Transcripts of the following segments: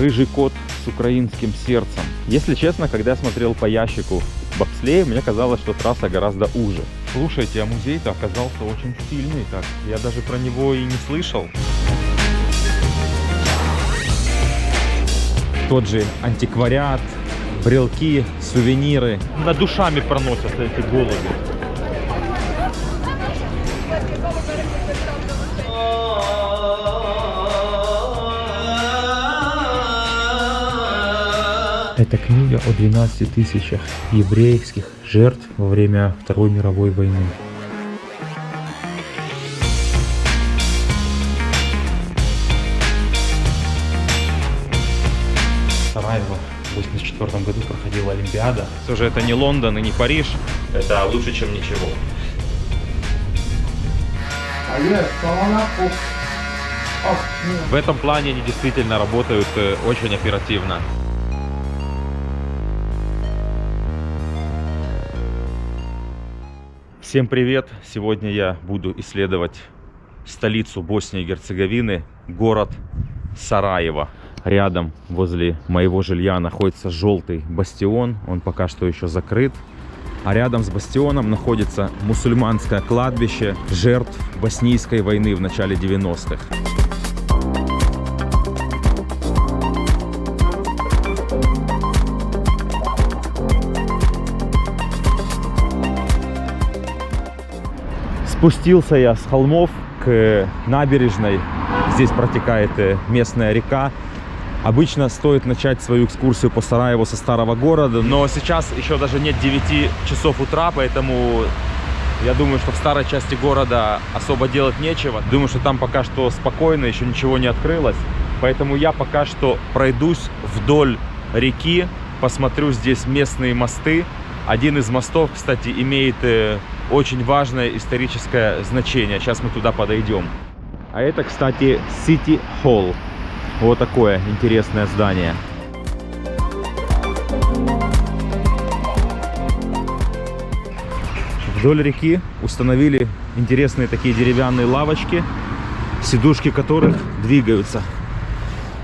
рыжий кот с украинским сердцем. Если честно, когда я смотрел по ящику бобслея, мне казалось, что трасса гораздо уже. Слушайте, а музей-то оказался очень стильный. Так, я даже про него и не слышал. Тот же антиквариат, брелки, сувениры. Над душами проносятся эти голуби. Это книга о 12 тысячах еврейских жертв во время Второй мировой войны. В Сараево в 1984 году проходила Олимпиада. Все же это не Лондон и не Париж. Это лучше, чем ничего. В этом плане они действительно работают очень оперативно. Всем привет! Сегодня я буду исследовать столицу Боснии и Герцеговины, город Сараево. Рядом, возле моего жилья, находится желтый бастион, он пока что еще закрыт. А рядом с бастионом находится мусульманское кладбище жертв боснийской войны в начале 90-х. Спустился я с холмов к набережной. Здесь протекает местная река. Обычно стоит начать свою экскурсию по Сараеву со старого города, но сейчас еще даже нет 9 часов утра, поэтому я думаю, что в старой части города особо делать нечего. Думаю, что там пока что спокойно, еще ничего не открылось. Поэтому я пока что пройдусь вдоль реки, посмотрю здесь местные мосты. Один из мостов, кстати, имеет очень важное историческое значение. Сейчас мы туда подойдем. А это, кстати, City Hall. Вот такое интересное здание. Вдоль реки установили интересные такие деревянные лавочки, сидушки которых двигаются.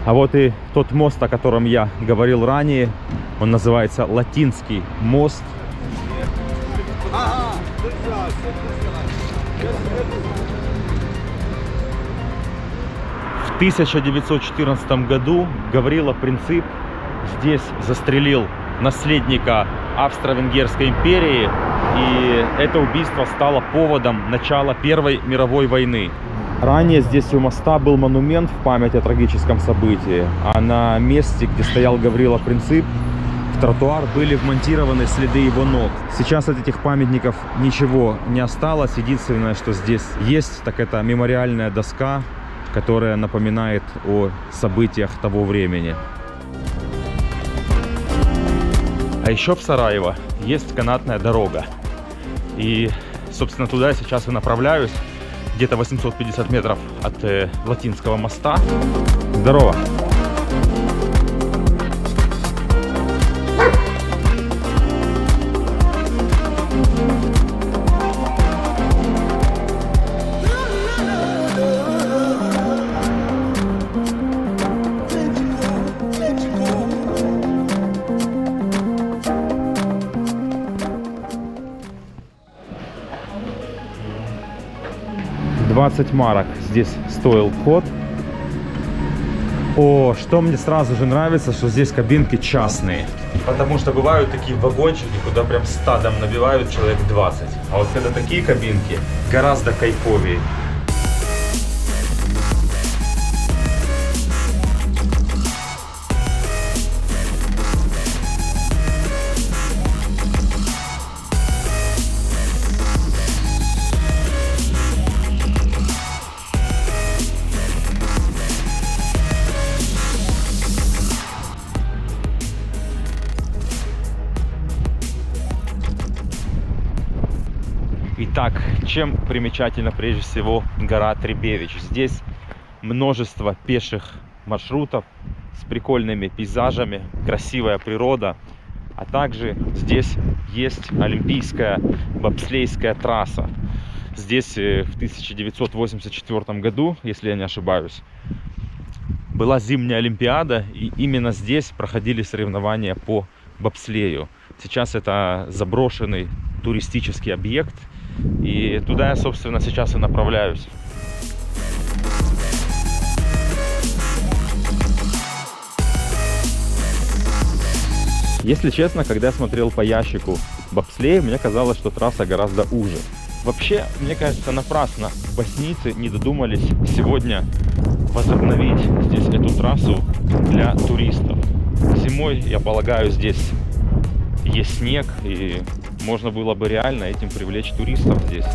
А вот и тот мост, о котором я говорил ранее, он называется Латинский мост. В 1914 году Гаврила Принцип здесь застрелил наследника Австро-Венгерской империи, и это убийство стало поводом начала Первой мировой войны. Ранее здесь у моста был монумент в память о трагическом событии, а на месте, где стоял Гаврила Принцип, в тротуар были вмонтированы следы его ног. Сейчас от этих памятников ничего не осталось. Единственное, что здесь есть, так это мемориальная доска, которая напоминает о событиях того времени. А еще в Сараево есть канатная дорога. И, собственно, туда я сейчас и направляюсь. Где-то 850 метров от Латинского моста. Здорово! $20 марок здесь стоил вход. О, что мне сразу же нравится, что здесь кабинки частные. Потому что бывают такие вагончики, куда прям стадом набивают человек 20. А вот когда такие кабинки, гораздо кайфовее. Итак, чем примечательна прежде всего гора Требевич? Здесь множество пеших маршрутов с прикольными пейзажами, красивая природа, а также здесь есть олимпийская бобслейская трасса. Здесь в 1984 году, если я не ошибаюсь, была зимняя Олимпиада, и именно здесь проходили соревнования по бобслею. Сейчас это заброшенный туристический объект, и туда я, собственно, сейчас и направляюсь. Если честно, когда я смотрел по ящику бобслея, мне казалось, что трасса гораздо уже. Вообще, мне кажется, напрасно боснийцы не додумались сегодня возобновить здесь эту трассу для туристов. Зимой, я полагаю, здесь есть снег, и можно было бы реально этим привлечь туристов здесь.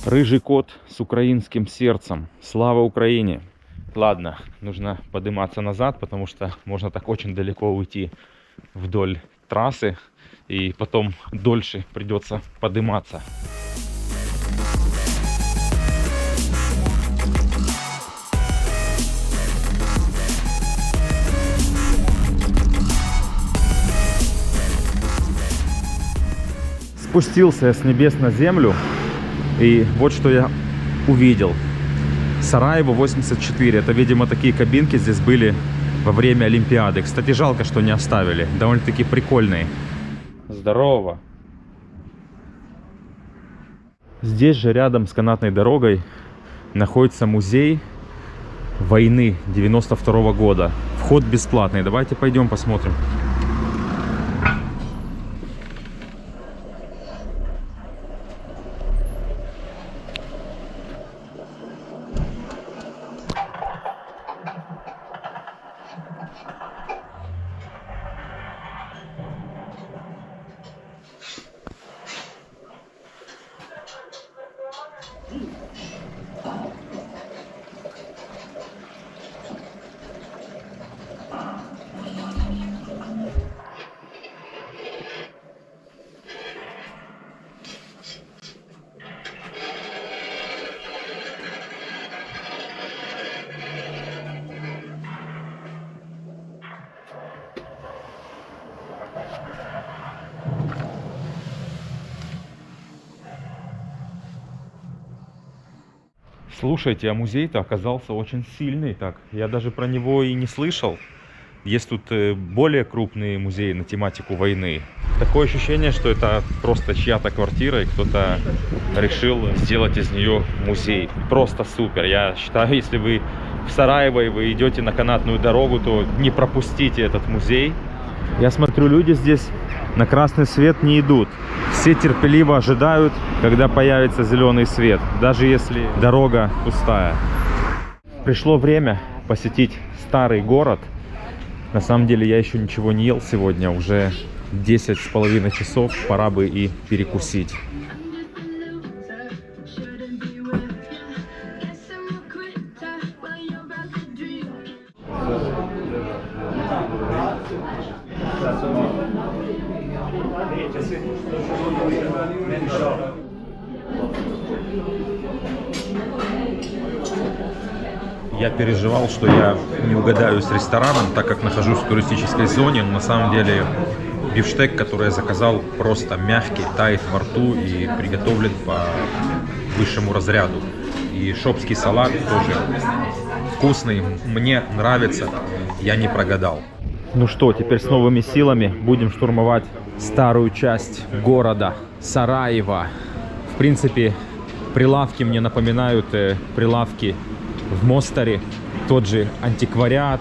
Рыжий кот с украинским сердцем. Слава Украине! Ладно, нужно подниматься назад, потому что можно так очень далеко уйти вдоль трассы, и потом дольше придется подниматься. Спустился я с небес на землю, и вот что я увидел. Сараево 84. Это, видимо, такие кабинки здесь были во время Олимпиады. Кстати, жалко, что не оставили. Довольно-таки прикольные. Здорово! Здесь же, рядом с канатной дорогой, находится музей войны 92 года. Вход бесплатный. Давайте пойдем посмотрим. Слушайте, а музей-то оказался очень сильный. Так, я даже про него и не слышал. Есть тут более крупные музеи на тематику войны. Такое ощущение, что это просто чья-то квартира, и кто-то решил сделать из нее музей. Просто супер. Я считаю, если вы в Сараево и вы идете на канатную дорогу, то не пропустите этот музей. Я смотрю, люди здесь на красный свет не идут. Все терпеливо ожидают, когда появится зеленый свет, даже если дорога пустая. Пришло время посетить старый город. На самом деле я еще ничего не ел сегодня, уже 10,5 часов, пора бы и перекусить. Я переживал, что я не угадаю с рестораном, так как нахожусь в туристической зоне, но на самом деле бифштег, который я заказал, просто мягкий, тает во рту и приготовлен по высшему разряду. И шопский салат тоже вкусный, мне нравится, я не прогадал. Ну что, теперь с новыми силами будем штурмовать старую часть города Сараево. В принципе, прилавки мне напоминают прилавки в Мостаре. Тот же антиквариат,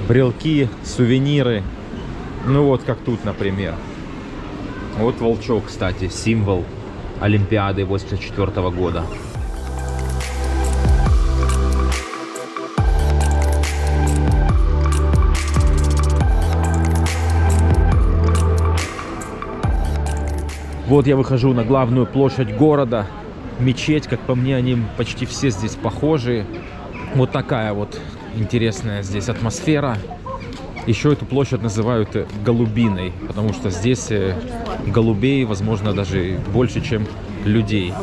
брелки, сувениры. Ну вот как тут, например. Вот волчок, кстати, символ Олимпиады 84 года. Вот я выхожу на главную площадь города. Мечеть, как по мне, они почти все здесь похожи. Вот такая вот интересная здесь атмосфера. Еще эту площадь называют Голубиной, потому что здесь голубей, возможно, даже больше, чем людей.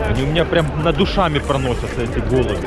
Они у меня прям над душами проносятся, эти голуби.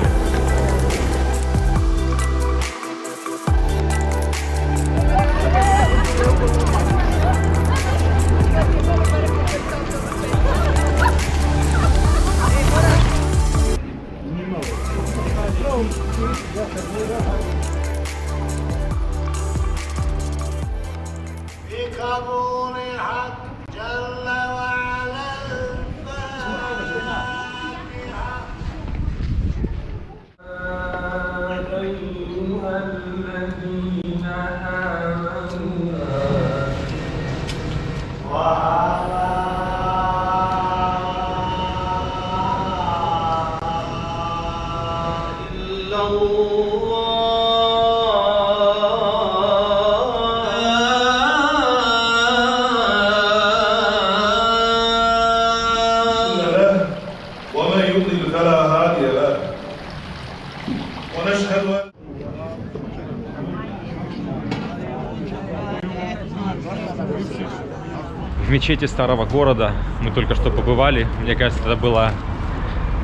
В мечети старого города мы только что побывали. Мне кажется, это было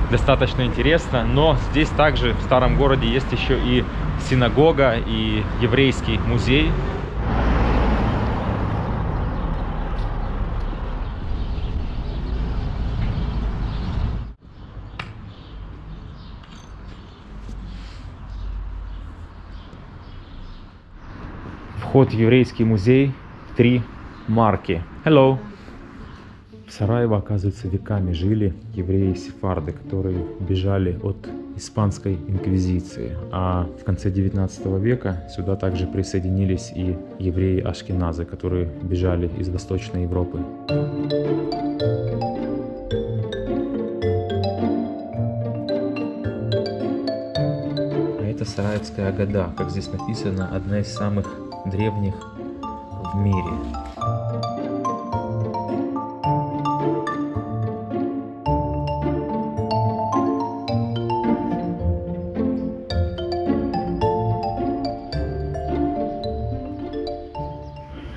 достаточно интересно. Но здесь также, в старом городе, есть еще и синагога, и еврейский музей. Вход в еврейский музей 3 марки. Hello. В Сараево, оказывается, веками жили евреи-сефарды, которые бежали от испанской инквизиции. А в конце 19 века сюда также присоединились и евреи-ашкеназы, которые бежали из Восточной Европы. А это Сараевская Агада, как здесь написано, одна из самых древних в мире.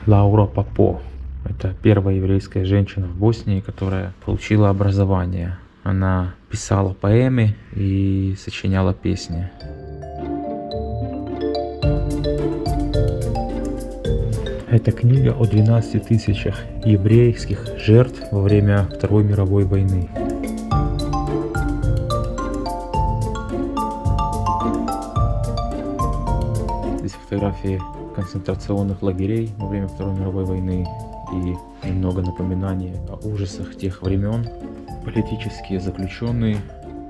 Лаура Попо. Это первая еврейская женщина в Боснии, которая получила образование. Она писала поэмы и сочиняла песни. Это книга о 12 тысячах еврейских жертв во время Второй мировой войны. Здесь фотографии концентрационных лагерей во время Второй мировой войны и немного напоминаний о ужасах тех времен. Политические заключенные.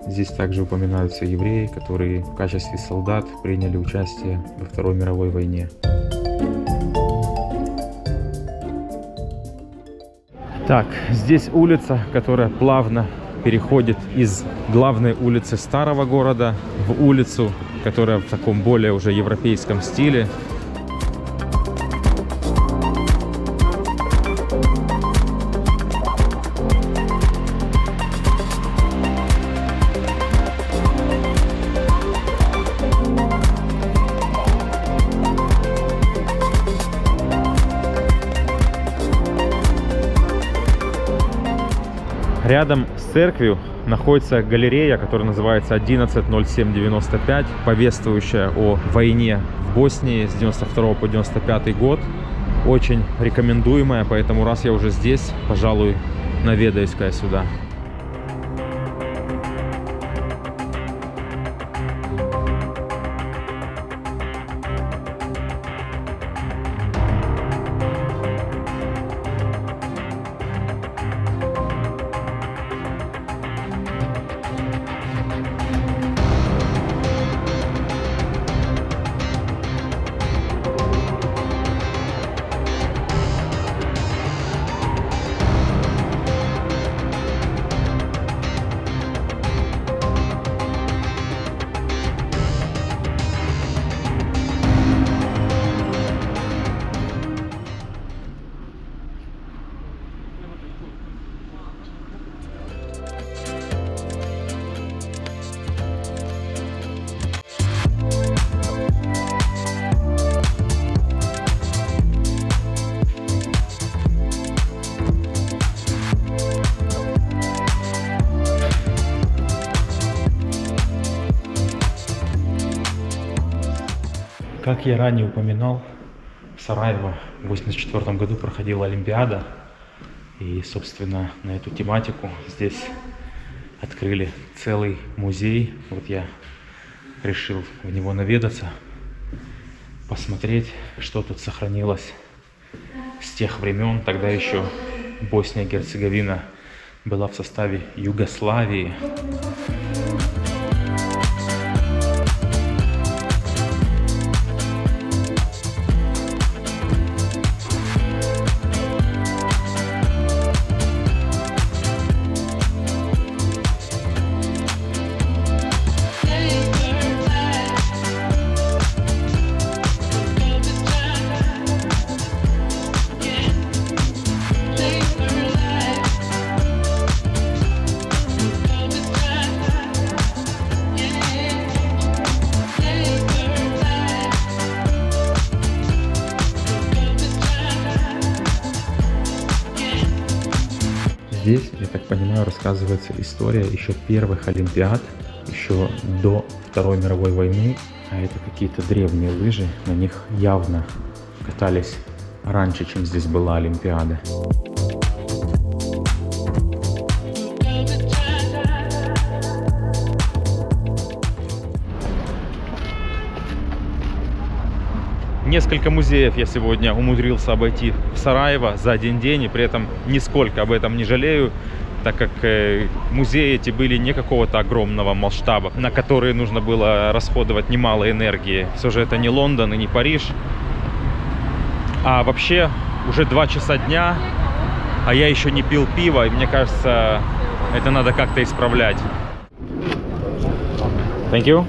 Здесь также упоминаются евреи, которые в качестве солдат приняли участие во Второй мировой войне. Так, здесь улица, которая плавно переходит из главной улицы старого города в улицу, которая в таком более уже европейском стиле. Рядом с церковью находится галерея, которая называется 110795, повествующая о войне в Боснии с 92 по 95 год. Очень рекомендуемая, поэтому раз я уже здесь, пожалуй, наведаюсь-ка сюда. Как я ранее упоминал, в Сараево в 1984 году проходила Олимпиада. И, собственно, на эту тематику здесь открыли целый музей. Вот я решил в него наведаться, посмотреть, что тут сохранилось с тех времен. Тогда еще Босния и Герцеговина была в составе Югославии. я так понимаю, рассказывается история еще первых Олимпиад, еще до Второй мировой войны. А это какие-то древние лыжи, на них явно катались раньше, чем здесь была Олимпиада. Несколько музеев я сегодня умудрился обойти в Сараево за один день, и при этом нисколько об этом не жалею, так как музеи эти были не какого-то огромного масштаба, на которые нужно было расходовать немало энергии. Все же это не Лондон и не Париж. А вообще уже 2 часа дня, а я еще не пил пиво, и мне кажется, это надо как-то исправлять. Thank you.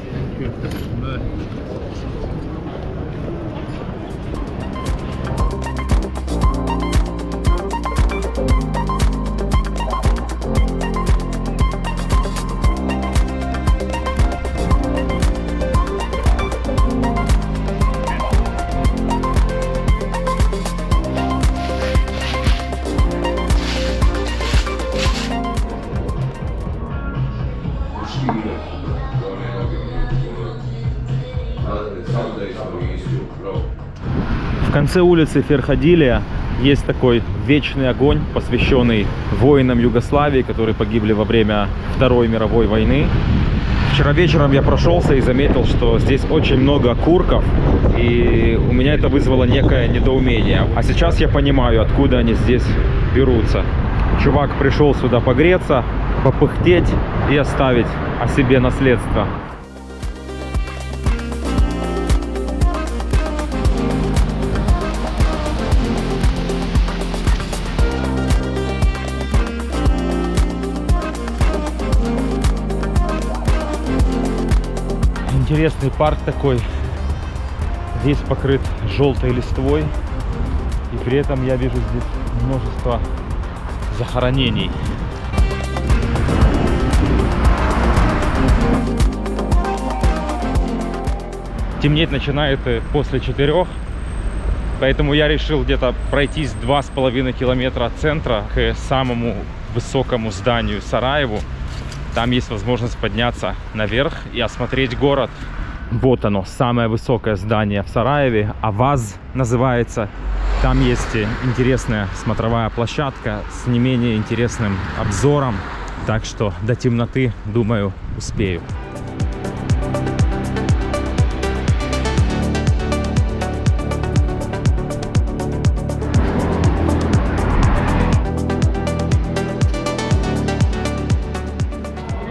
В конце улицы Ферхадилия есть такой вечный огонь, посвященный воинам Югославии, которые погибли во время Второй мировой войны. Вчера вечером я прошелся и заметил, что здесь очень много окурков, и у меня это вызвало некое недоумение. А сейчас я понимаю, откуда они здесь берутся. Чувак пришел сюда погреться, попыхтеть и оставить о себе наследство. Интересный парк такой, весь покрыт желтой листвой, и при этом я вижу здесь множество захоронений. Темнеть начинает после 4, поэтому я решил где-то пройтись 2,5 километра от центра к самому высокому зданию Сараеву. Там есть возможность подняться наверх и осмотреть город. Вот оно, самое высокое здание в Сараеве, Аваз называется. Там есть интересная смотровая площадка с не менее интересным обзором. Так что до темноты, думаю, успею.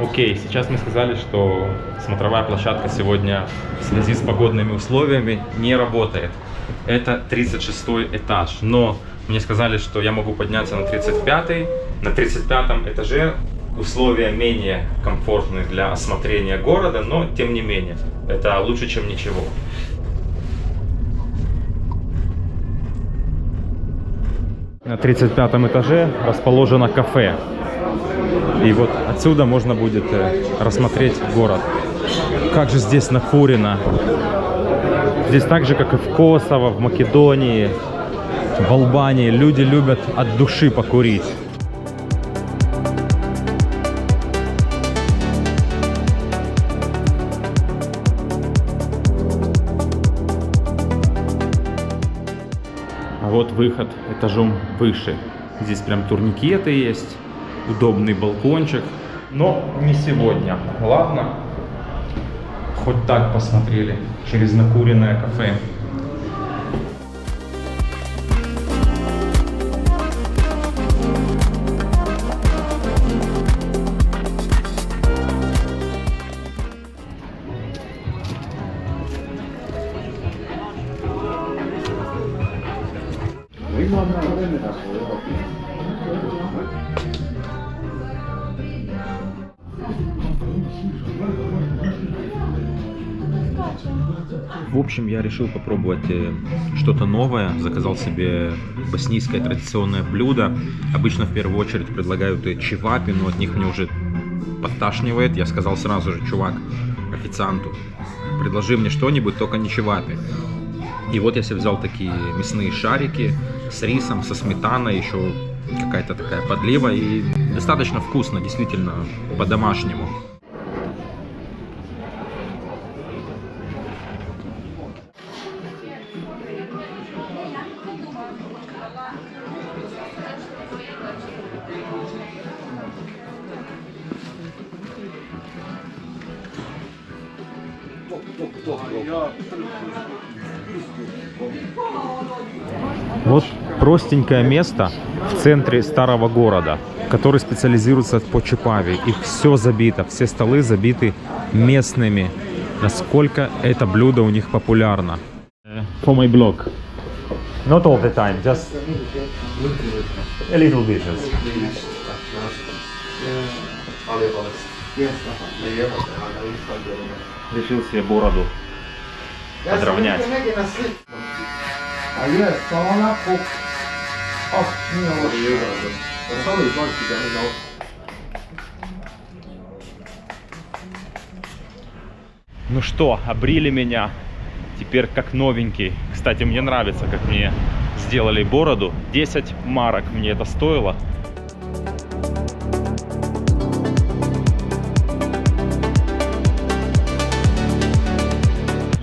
Окей, сейчас мне сказали, что смотровая площадка сегодня в связи с погодными условиями не работает. Это 36 этаж, но мне сказали, что я могу подняться на 35-й. На 35-м этаже условия менее комфортные для осмотрения города, но тем не менее, это лучше, чем ничего. На 35-м этаже расположено кафе. И вот отсюда можно будет рассмотреть город. Как же здесь накурено. Здесь так же, как и в Косово, в Македонии, в Албании, люди любят от души покурить. А вот выход этажом выше. Здесь прям турникеты есть. Удобный балкончик, но не сегодня. Ладно, хоть так посмотрели через накуренное кафе. В общем, я решил попробовать что-то новое. Заказал себе боснийское традиционное блюдо. Обычно в первую очередь предлагают чевапи, но от них мне уже подташнивает. Я сказал сразу же: чувак, официанту, предложи мне что-нибудь, только не чевапи. И вот я себе взял такие мясные шарики с рисом, со сметаной, еще какая-то такая подлива и достаточно вкусно, действительно, по-домашнему. Вот простенькое место в центре старого города, который специализируется по чипави. И все забито, все столы забиты местными. Насколько это блюдо у них популярно. For my blog. Not all the time, just a little bit. Решил себе бороду подровнять. Ну что, обрили меня теперь как новенький. Кстати, мне нравится, как мне сделали бороду. 10 марок мне это стоило.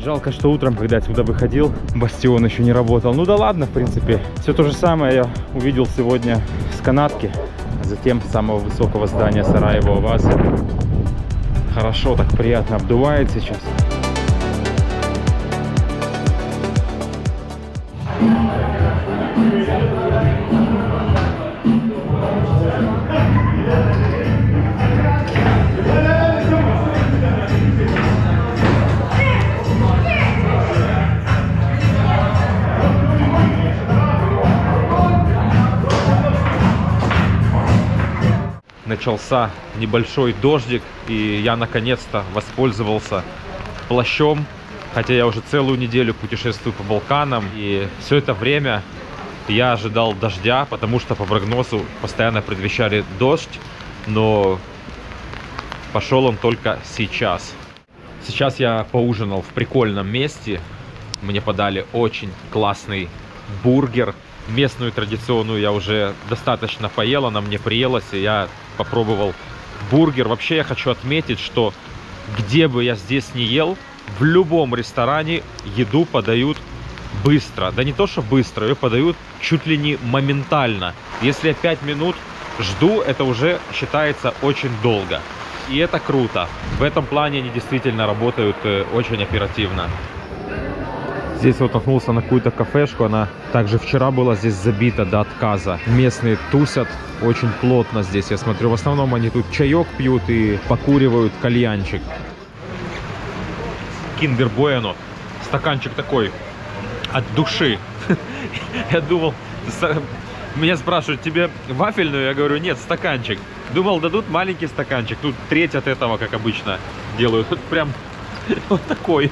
Жалко, что утром, когда я сюда выходил, бастион еще не работал. Ну да ладно, в принципе. Все то же самое я увидел сегодня с канатки, а затем с самого высокого здания Сараево Авазы. Хорошо, так приятно обдувает сейчас. Начался небольшой дождик, и я наконец-то воспользовался плащом, хотя я уже целую неделю путешествую по Балканам, и все это время я ожидал дождя, потому что по прогнозу постоянно предвещали дождь, но пошел он только сейчас. Сейчас я поужинал в прикольном месте, мне подали очень классный бургер. Местную традиционную я уже достаточно поел, она мне приелась, и я попробовал бургер. Вообще я хочу отметить, что где бы я здесь не ел, в любом ресторане еду подают быстро. Да не то, что быстро, ее подают чуть ли не моментально. Если я 5 минут жду, это уже считается очень долго. И это круто. В этом плане они действительно работают очень оперативно. Здесь вот наткнулся на какую-то кафешку, она также вчера была здесь забита до отказа. Местные тусят очень плотно здесь, я смотрю. В основном они тут чаек пьют и покуривают кальянчик. Киндер Bueno. Стаканчик такой от души. Я думал, меня спрашивают, тебе вафельную? Я говорю, нет, стаканчик. Думал, дадут маленький стаканчик. Тут треть от этого, как обычно делают. Тут прям вот такой.